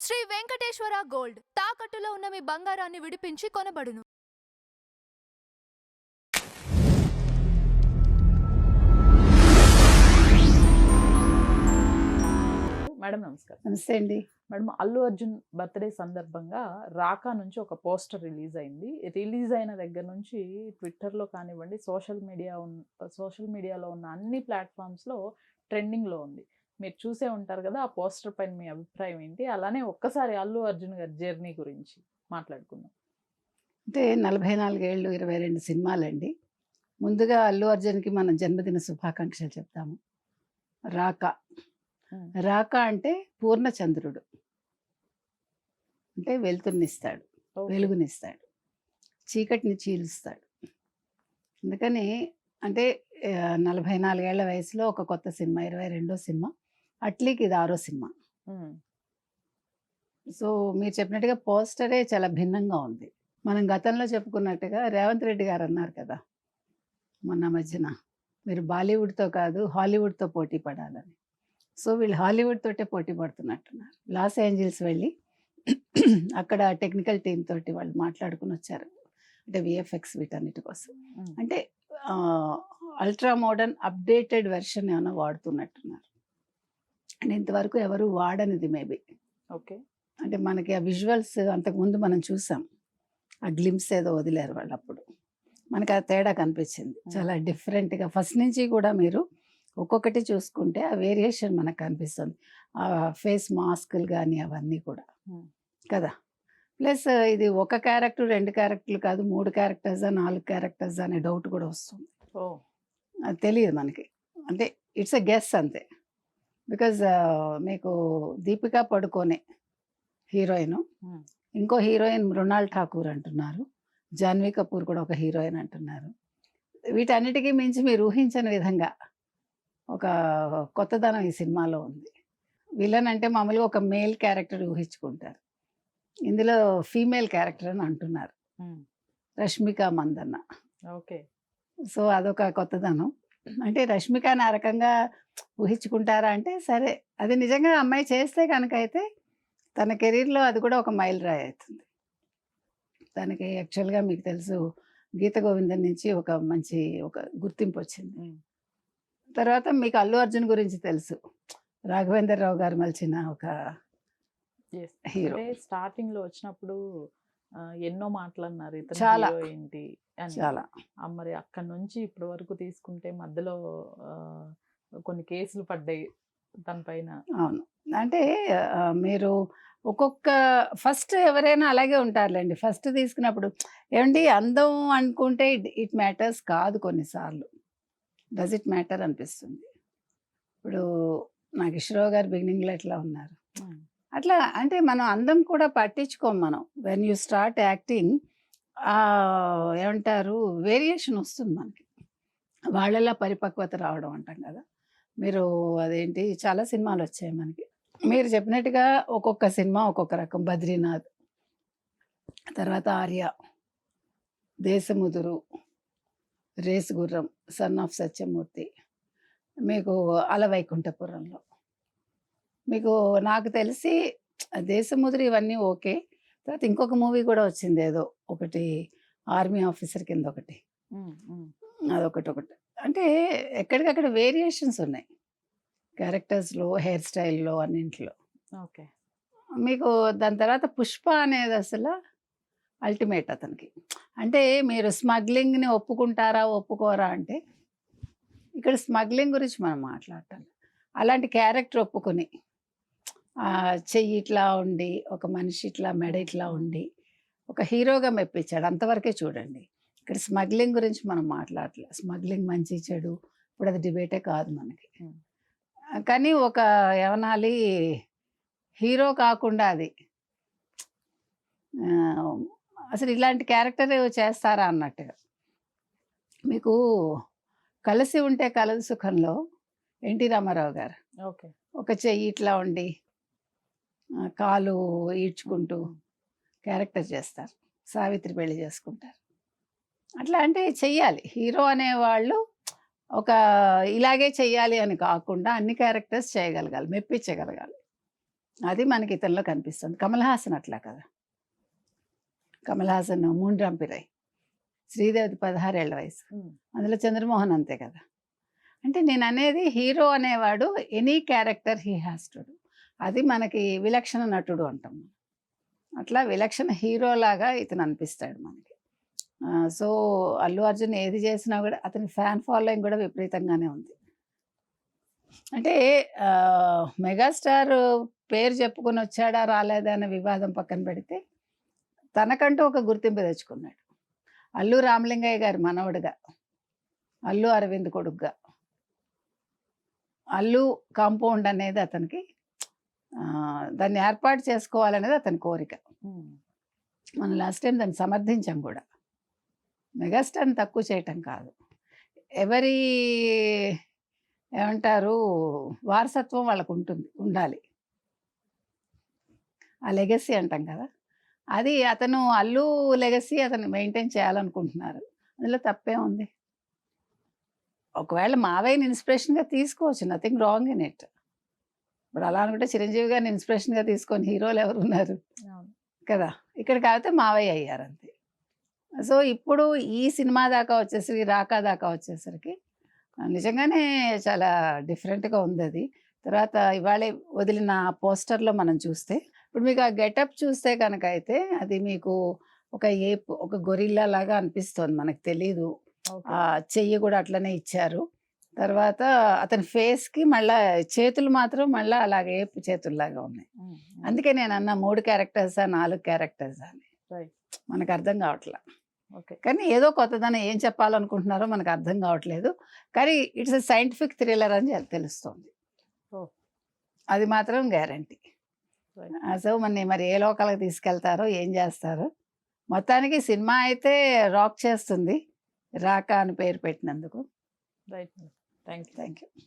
Shri Venkateswara gold తాకట్టులో ఉన్న మీ బంగారాన్ని విడిపించి కొనబడును. మేడం నమస్కారం. నమస్తే అండి. మేడం, అల్లు అర్జున్ బర్త్డే సందర్భంగా రాకా నుంచి ఒక పోస్టర్ రిలీజ్ అయింది. రిలీజ్ అయిన దగ్గర నుంచి ట్విట్టర్లో కానివ్వండి, సోషల్ మీడియాలో ఉన్న అన్ని ప్లాట్ఫామ్స్లో ట్రెండింగ్లో ఉంది. మీరు చూసే ఉంటారు కదా, ఆ పోస్టర్ పైన మీ అభిప్రాయం ఏంటి? అలానే ఒక్కసారి అల్లు అర్జున్ గారి జర్నీ గురించి మాట్లాడుకుందాం. అంటే 44 ఏళ్ళు 22 సినిమాలండి. ముందుగా అల్లు అర్జున్కి మన జన్మదిన శుభాకాంక్షలు చెప్తాము. రాకా రాకా అంటే పూర్ణచంద్రుడు, అంటే వెలుతురునిస్తాడు, వెలుగునిస్తాడు, చీకటిని చీలుస్తాడు. అందుకని అంటే 44 ఏళ్ల వయసులో ఒక కొత్త సినిమా, 22వ సినిమా, అట్లీకి ఇది 6వ సినిమా. సో మీరు చెప్పినట్టుగా పోస్టరే చాలా భిన్నంగా ఉంది. మనం గతంలో చెప్పుకున్నట్టుగా రేవంత్ రెడ్డి గారు అన్నారు కదా మొన్న మధ్యన, మీరు బాలీవుడ్తో కాదు హాలీవుడ్తో పోటీ పడాలని. సో వీళ్ళు హాలీవుడ్ తోటే పోటీ పడుతున్నట్టున్నారు. లాస్ ఏంజల్స్ వెళ్ళి అక్కడ టెక్నికల్ టీమ్ తోటి వాళ్ళు మాట్లాడుకుని వచ్చారు, అంటే విఎఫ్ఎక్స్ వీటన్నిటి కోసం. అంటే అల్ట్రా మోడర్న్ అప్డేటెడ్ వెర్షన్ ఏమైనా వాడుతున్నట్టున్నారు. అంటే ఇంతవరకు ఎవరు వాడనిది మేబీ. ఓకే, అంటే మనకి ఆ విజువల్స్ అంతకుముందు మనం చూసాం, ఆ గ్లిమ్స్ ఏదో వదిలేరు వాళ్ళు. అప్పుడు మనకి ఆ తేడా కనిపించింది చాలా డిఫరెంట్గా. ఫస్ట్ నుంచి కూడా మీరు ఒక్కొక్కటి చూసుకుంటే ఆ వేరియేషన్ మనకు కనిపిస్తుంది. ఆ ఫేస్ మాస్కులు కానీ అవన్నీ కూడా కదా. ప్లస్ ఇది ఒక క్యారెక్టర్ 2 క్యారెక్టర్లు కాదు, 3 క్యారెక్టర్సా 4 క్యారెక్టర్స్ అనే డౌట్ కూడా వస్తుంది. అది తెలియదు మనకి, అంటే ఇట్స్ ఎ గెస్ అంతే. బికాజ్ మీకు దీపికా పడుకోనే హీరోయిన్, ఇంకో హీరోయిన్ మృణాల్ ఠాకూర్ అంటున్నారు, జాన్వీ కపూర్ కూడా ఒక హీరోయిన్ అంటున్నారు. వీటన్నిటికీ మించి మీరు ఊహించని విధంగా ఒక కొత్తదనం ఈ సినిమాలో ఉంది. విలన్ అంటే మామూలుగా ఒక మేల్ క్యారెక్టర్ ఊహించుకుంటారు, ఇందులో ఫీమేల్ క్యారెక్టర్ అని అంటున్నారు, రష్మిక మందన్న. ఓకే, సో అదొక కొత్తదనం. అంటే రష్మికని ఆ రకంగా ఊహించుకుంటారా అంటే సరే, అది నిజంగా అమ్మాయి చేస్తే కనుక అయితే తన కెరీర్లో అది కూడా ఒక మైల్ రాయి అవుతుంది. తనకి యాక్చువల్గా మీకు తెలుసు గీత గోవిందం నుంచి ఒక మంచి గుర్తింపు వచ్చింది. తర్వాత మీకు అల్లు అర్జున్ గురించి తెలుసు, రాఘవేంద్ర రావు గారు మలిచిన ఒక హీరో. స్టార్టింగ్ లో వచ్చినప్పుడు ఎన్నో మాటలు అన్నారు, చాలా ఏంటి చాలా. మరి అక్కడి నుంచి ఇప్పటి వరకు తీసుకుంటే మధ్యలో కొన్ని కేసులు పడ్డాయి తన పైన. అవును, అంటే మీరు ఒక్కొక్క ఫస్ట్ ఎవరైనా అలాగే ఉంటారులేండి. ఫస్ట్ తీసుకున్నప్పుడు ఏమండి అందం అనుకుంటే ఇట్ మ్యాటర్స్ కాదు, కొన్నిసార్లు డస్ ఇట్ మ్యాటర్ అనిపిస్తుంది. ఇప్పుడు నాగేశ్వరరావు గారు బిగినింగ్లో ఎట్లా ఉన్నారు అట్లా. అంటే మనం అందం కూడా పట్టించుకోం మనం. వెన్ యూ స్టార్ట్ యాక్టింగ్ ఏమంటారు వేరియేషన్ వస్తుంది మనకి, వాళ్ళలా పరిపక్వత రావడం అంటాం కదా. మీరు అదేంటి చాలా సినిమాలు వచ్చాయి మనకి. మీరు చెప్పినట్టుగా ఒక్కొక్క సినిమా ఒక్కొక్క రకం. బద్రీనాథ్, తర్వాత ఆర్య, దేశముదురు, రేసు గుర్రం, సన్ ఆఫ్ సత్యమూర్తి, మీకు అలవైకుంఠపురంలో, మీకు నాకు తెలిసి దేశముద్రి ఇవన్నీ ఓకే. తర్వాత ఇంకొక మూవీ కూడా వచ్చింది ఏదో ఒకటి, ఆర్మీ ఆఫీసర్ కింద ఒకటి, అదొకటి. అంటే ఎక్కడికక్కడ వేరియేషన్స్ ఉన్నాయి క్యారెక్టర్స్లో, హెయిర్ స్టైల్లో, అన్నింటిలో. ఓకే, మీకు దాని తర్వాత పుష్ప అనేది అసలు అల్టిమేట్ అతనికి. అంటే మీరు స్మగ్లింగ్ని ఒప్పుకుంటారా ఒప్పుకోరా అంటే, ఇక్కడ స్మగ్లింగ్ గురించి మనం మాట్లాడటం. అలాంటి క్యారెక్టర్ ఒప్పుకొని చెయ్యి ఇట్లా ఉండి, ఒక మనిషి ఇట్లా మెడ ఇట్లా ఉండి ఒక హీరోగా మెప్పించాడు, అంతవరకే చూడండి. ఇక్కడ స్మగ్లింగ్ గురించి మనం మాట్లాడలేదు. స్మగ్లింగ్ మంచి చెడు ఇప్పుడు అది డిబేటే కాదు మనకి. కానీ ఒక ఏమనాలి, హీరో కాకుండా అది అసలు ఇలాంటి క్యారెక్టర్ చేస్తారా అన్నట్టుగా. మీకు కలిసి ఉంటే కలదు సుఖంలో ఎన్టీ రామారావు గారు ఓకే, ఒక చెయ్యి ఇట్లా ఉండి కాలు ఈడ్చుకుంటూ క్యారెక్టర్ చేస్తారు, సావిత్రి పెళ్లి చేసుకుంటారు. అట్లా అంటే చెయ్యాలి హీరో అనేవాళ్ళు, ఒక ఇలాగే చెయ్యాలి అని కాకుండా అన్ని క్యారెక్టర్స్ చేయగలగాలి, మెప్పించగలగాలి. అది మనకి ఇతనిలో కనిపిస్తుంది. కమల్ హాసన్ అట్లా కదా, కమల్ హాసన్ మూండ్రంపిరై, శ్రీదేవిది 16 ఏళ్ల వయసు, అందులో చంద్రమోహన్ అంతే కదా. అంటే నేను అనేది హీరో అనేవాడు any character he has to do, అది మనకి విలక్షణ నటుడు అంటాం. అట్లా విలక్షణ హీరో లాగా ఇతను అనిపిస్తాడు మనకి. సో అల్లు అర్జున్ ఏది చేసినా కూడా అతని ఫ్యాన్ ఫాలోయింగ్ కూడా విపరీతంగానే ఉంది. అంటే మెగాస్టార్ పేరు చెప్పుకొని వచ్చాడా రాలేదా అనే వివాదం పక్కన పెడితే తనకంటూ ఒక గుర్తింపు తెచ్చుకున్నాడు. అల్లు రామలింగయ్య గారి మనవడుగా, అల్లు అరవింద్ కొడుకుగా, అల్లు కాంపౌండ్ అనేది అతనికి దాన్ని ఏర్పాటు చేసుకోవాలనేది అతని కోరిక. మనం లాస్ట్ టైం దాన్ని సమర్థించాం కూడా. మెగాస్టార్ని తక్కువ చేయటం కాదు, ఎవరి ఏమంటారు వారసత్వం వాళ్ళకు ఉండాలి, ఆ లెగసీ అంటాం కదా, అది అతను అల్లు లెగసీ అతను మెయింటైన్ చేయాలనుకుంటున్నారు. అందులో తప్పే ఉంది. ఒకవేళ మావయ్యని ఇన్స్పిరేషన్గా తీసుకోవచ్చు, నథింగ్ రాంగ్ ఇన్ ఇట్. ఇప్పుడు అలా అనుకుంటే చిరంజీవి గారిని ఇన్స్పిరేషన్గా తీసుకొని హీరోలు ఎవరు ఉన్నారు కదా, ఇక్కడ కాకపోతే మావయ్య అయ్యారు అంతే. సో ఇప్పుడు ఈ సినిమా దాకా వచ్చేసరికి, రాకా దాకా వచ్చేసరికి నిజంగానే చాలా డిఫరెంట్గా ఉంది అది. తర్వాత ఇవాళే వదిలిన పోస్టర్లో మనం చూస్తే, ఇప్పుడు మీకు ఆ గెటప్ చూస్తే కనుక అయితే అది మీకు ఒక గొరిల్లా లాగా అనిపిస్తుంది, మనకు తెలీదు. ఆ చెయ్యి కూడా అట్లనే ఇచ్చారు. తర్వాత అతని ఫేస్కి మళ్ళా చేతులు మాత్రం మళ్ళీ అలాగే ఏపు చేతుల్లాగా ఉన్నాయి. అందుకే నేను అన్న 3 క్యారెక్టర్సా 4 క్యారెక్టర్సా అని మనకు అర్థం కావట్లా. కానీ ఏదో కొత్తదనం ఏం చెప్పాలనుకుంటున్నారో మనకు అర్థం కావట్లేదు. కానీ ఇట్స్ ఎ సైంటిఫిక్ థ్రిల్లర్ అని తెలుస్తుంది, అది మాత్రం గ్యారంటీ. సో మరి ఏ లోకాలకు తీసుకెళ్తారో ఏం చేస్తారో, మొత్తానికి సినిమా అయితే రాక్ చేస్తుంది, రాకా అని పేరు పెట్టినందుకు. Right, thank you.